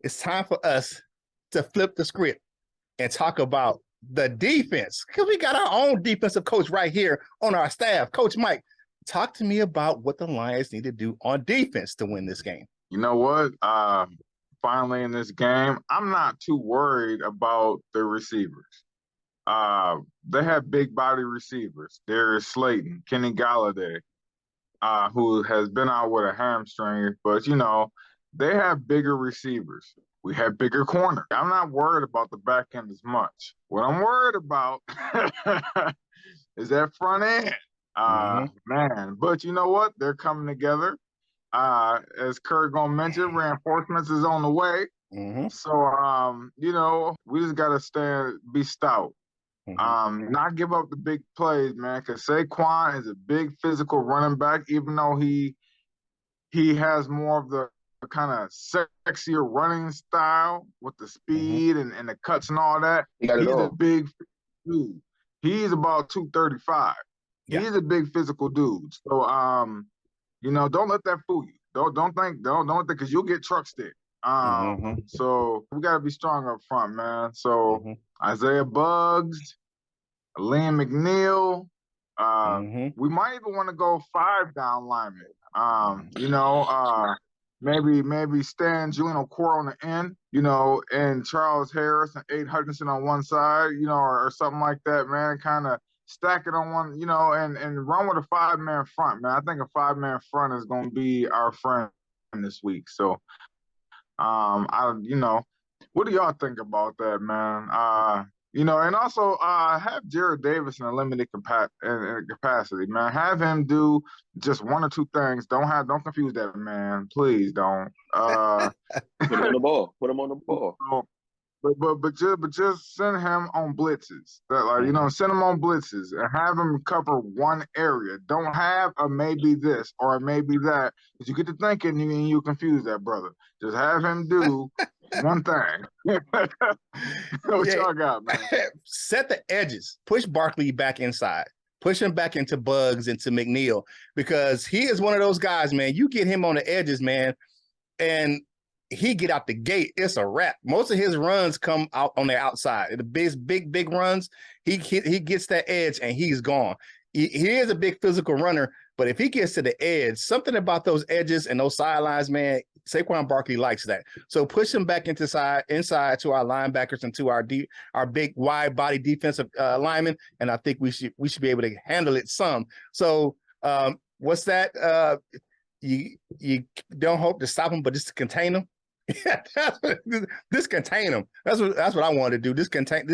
it's time for us to flip the script and talk about the defense, because we got our own defensive coach right here on our staff. Coach Mike, talk to me about what the Lions need to do on defense to win this game. You know what? Finally in this game, I'm not too worried about the receivers. They have big body receivers. Darius Slayton, Kenny Galladay, who has been out with a hamstring, but they have bigger receivers. We have bigger corners. I'm not worried about the back end as much. What I'm worried about is that front end. Man, but you know what? They're coming together. As Curt gonna mention, reinforcements is on the way. So we just gotta be stout. Not give up the big plays, man, because Saquon is a big physical running back, even though he has more of the kind of sexier running style with the speed and the cuts and all that. He's a big dude. He's about 235. Yeah. He's a big physical dude. So don't let that fool you. Don't think because you'll get truck stick. So we gotta be strong up front, man. So Isaiah Buggs, Liam McNeil, we might even want to go 5 down linemen. Maybe Stan Julian O'Cora on the end, and Charles Harris and Aiden Hutchinson on one side, or something like that, man. Kind of stack it on one, and run with a 5-man front, man. I think a 5-man front is going to be our friend this week. So, what do y'all think about that, man? And also have Jared Davis in a limited capacity, man. Have him do just 1 or 2 things. Don't confuse that man. Please don't. Put him on the ball. Put him on the ball. But just send him on blitzes. Send him on blitzes and have him cover one area. Don't have a maybe this or a maybe that, because you get to thinking and you confuse that brother. Just have him do one thing. What y'all got, man? Set the edges. Push Barkley back inside. Push him back into Buggs, into McNeil, because he is one of those guys, man. You get him on the edges, man, and he get out the gate, it's a wrap. Most of his runs come out on the outside. The big runs, he gets that edge and he's gone. He is a big physical runner, but if he gets to the edge, something about those edges and those sidelines, man, Saquon Barkley likes that. So push him back inside to our linebackers and to our big wide body defensive linemen, and I think we should be able to handle it some. So what's that? You don't hope to stop him, but just to contain him. This contain him. That's what I wanted to do. This contain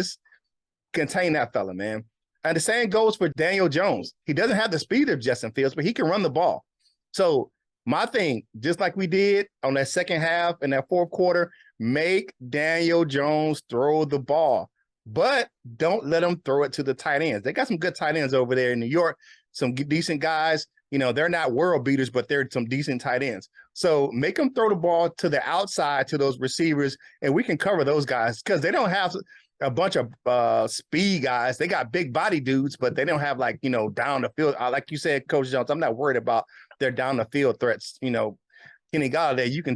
that fella, man. And the same goes for Daniel Jones. He doesn't have the speed of Justin Fields, but he can run the ball. So my thing, just like we did on that second half and that fourth quarter, make Daniel Jones throw the ball, but don't let him throw it to the tight ends. They got some good tight ends over there in New York, some decent guys. They're not world beaters, but they're some decent tight ends. So make them throw the ball to the outside to those receivers, and we can cover those guys, because they don't have a bunch of speed guys. They got big body dudes, but they don't have down the field. Like you said, Coach Jones, I'm not worried about their down the field threats. Kenny Galladay, you can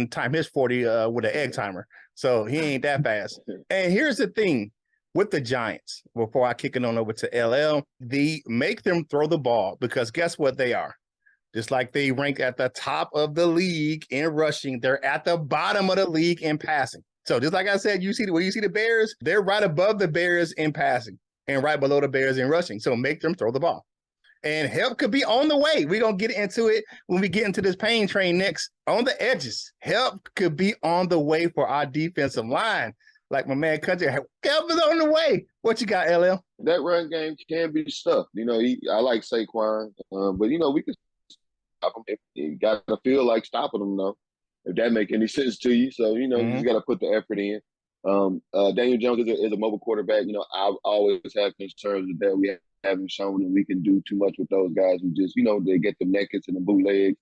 time his 40 with an egg timer. So he ain't that fast. And here's the thing. With the Giants, before I kick it on over to LL, make them throw the ball, because guess what they are? Just like they rank at the top of the league in rushing, they're at the bottom of the league in passing. So just like I said, you see the Bears, they're right above the Bears in passing and right below the Bears in rushing. So make them throw the ball. And help could be on the way. We're going to get into it when we get into this pain train next. On the edges, help could be on the way for our defensive line. Like my man Country, help is on the way. What you got, LL? That run game can be stuffed. I like Saquon, but we can stop him. If you got to feel like stopping him, though, if that make any sense to you. So, you just got to put the effort in. Daniel Jones is a mobile quarterback. I always have concerns with that. We haven't shown that we can do too much with those guys who just, they get the nakeds and the bootlegs,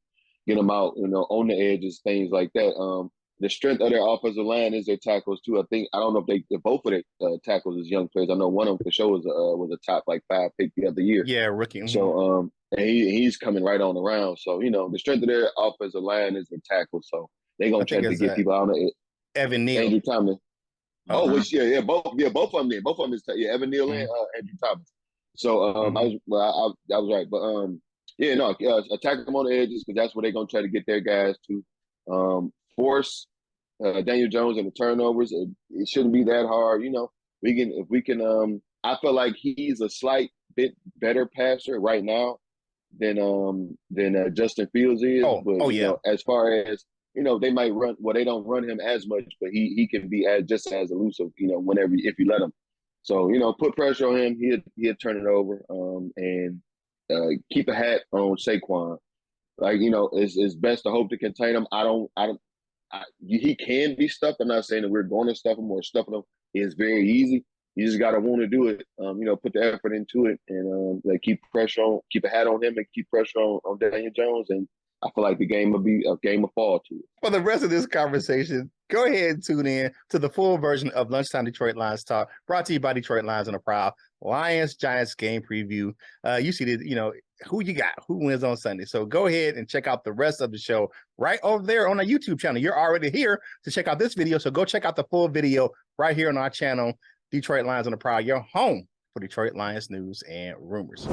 get them out, on the edges, things like that. The strength of their offensive line is their tackles too. I don't know if both of their tackles is young players. I know one of them for sure was a top 5 pick the other year. Yeah, rookie. So and he's coming right on around. So the strength of their offensive line is their tackles. So they're gonna try to get people out of it. Evan Neal. Andrew Thomas. Oh, Mhm. both of them. Both of them is Evan Neal and Andrew Thomas. So I was right, but attack them on the edges because that's where they're gonna try to get their guys to force Daniel Jones and the turnovers. It shouldn't be that hard, you know. If we can. I feel like he's a slight bit better passer right now than Justin Fields is. But you know, as far as they might run. Well, they don't run him as much, but he can be just as elusive. You know, whenever if you let him. So put pressure on him. He'll turn it over. And keep a hat on Saquon. Like it's best to hope to contain him. He can be stuffed. I'm not saying that we're going to stuff him or stuffing him is very easy. You just gotta want to do it. Put the effort into it and keep a hat on him and keep pressure on Daniel Jones. And I feel like the game will be a game of fall to it. For the rest of this conversation, go ahead and tune in to the full version of Lunchtime Detroit Lions Talk, brought to you by Detroit Lions on the Prowl. Lions Giants game preview. You see who you got, who wins on Sunday. So go ahead and check out the rest of the show right over there on our YouTube channel. You're already here to check out this video, so go check out the full video right here on our channel, Detroit Lions on the Prowl, your home for Detroit Lions news and rumors.